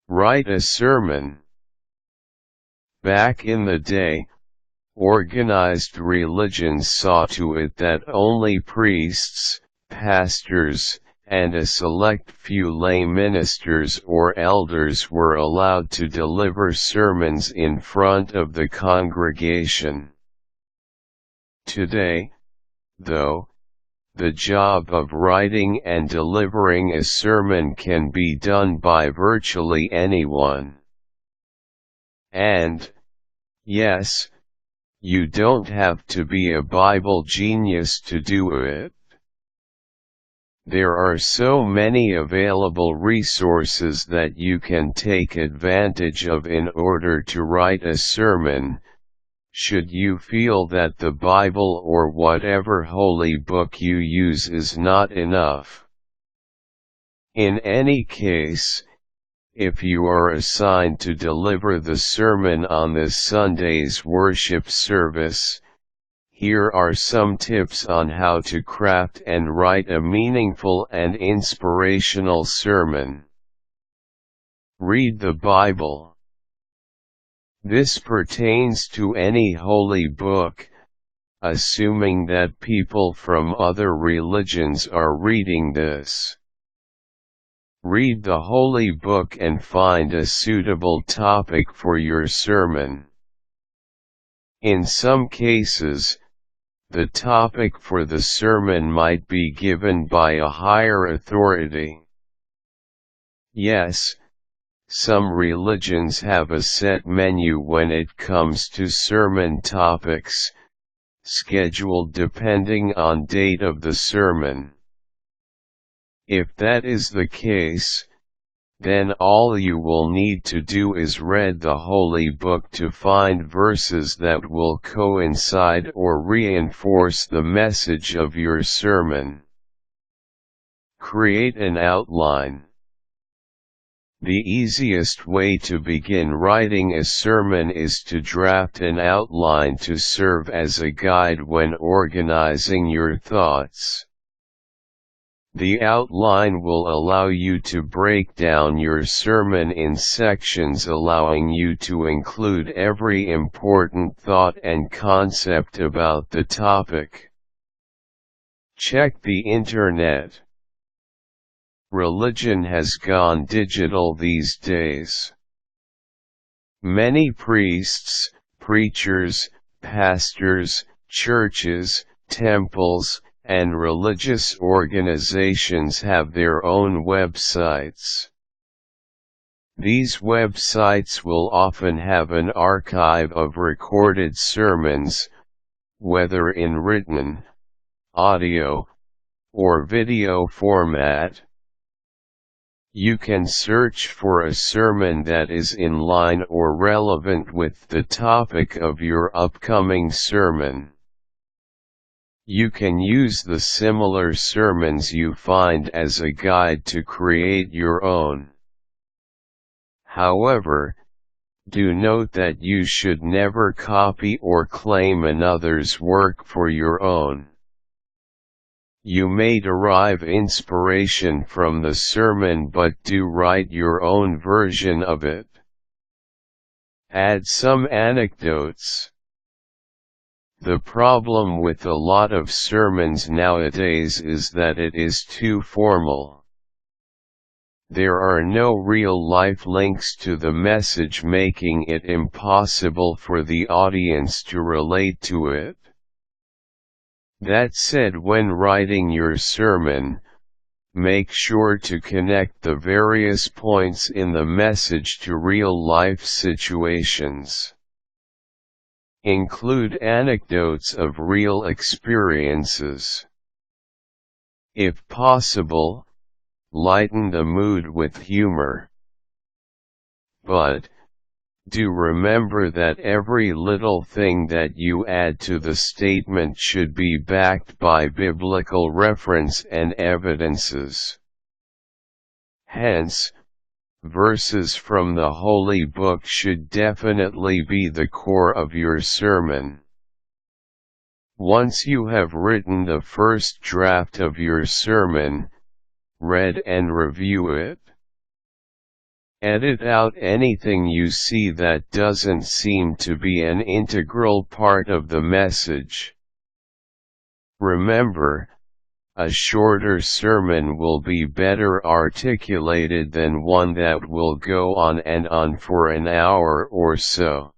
Write a sermon. Back in the day, organized religions saw to it that only priests, pastors, and a select few lay ministers or elders were allowed to deliver sermons in front of the congregation. Today, though, the job of writing and delivering a sermon can be done by virtually anyone. And, yes, you don't have to be a Bible genius to do it. There are so many available resources that you can take advantage of in order to write a sermon, should you feel that the Bible or whatever holy book you use is not enough. In any case, if you are assigned to deliver the sermon on this Sunday's worship service, here are some tips on how to craft and write a meaningful and inspirational sermon. Read the Bible. This pertains to any holy book, assuming that people from other religions are reading this. Read the holy book and find a suitable topic for your sermon. In some cases, the topic for the sermon might be given by a higher authority. Yes, some religions have a set menu when it comes to sermon topics, scheduled depending on date of the sermon. If that is the case, then all you will need to do is read the holy book to find verses that will coincide or reinforce the message of your sermon. Create an outline. The easiest way to begin writing a sermon is to draft an outline to serve as a guide when organizing your thoughts. The outline will allow you to break down your sermon in sections, allowing you to include every important thought and concept about the topic. Check the internet. Religion has gone digital these days. Many priests, preachers, pastors, churches, temples, and religious organizations have their own websites. These websites will often have an archive of recorded sermons, whether in written, audio, or video format. You can search for a sermon that is in line or relevant with the topic of your upcoming sermon. You can use the similar sermons you find as a guide to create your own. However, do note that you should never copy or claim another's work for your own. You may derive inspiration from the sermon but do write your own version of it. Add some anecdotes. The problem with a lot of sermons nowadays is that it is too formal. There are no real-life links to the message, making it impossible for the audience to relate to it. That said, when writing your sermon, make sure to connect the various points in the message to real-life situations. Include anecdotes of real experiences. If possible, lighten the mood with humor. But, do remember that every little thing that you add to the statement should be backed by biblical reference and evidences. Hence, verses from the Holy Book should definitely be the core of your sermon. Once you have written the first draft of your sermon, read and review it. Edit out anything you see that doesn't seem to be an integral part of the message. Remember, a shorter sermon will be better articulated than one that will go on and on for an hour or so.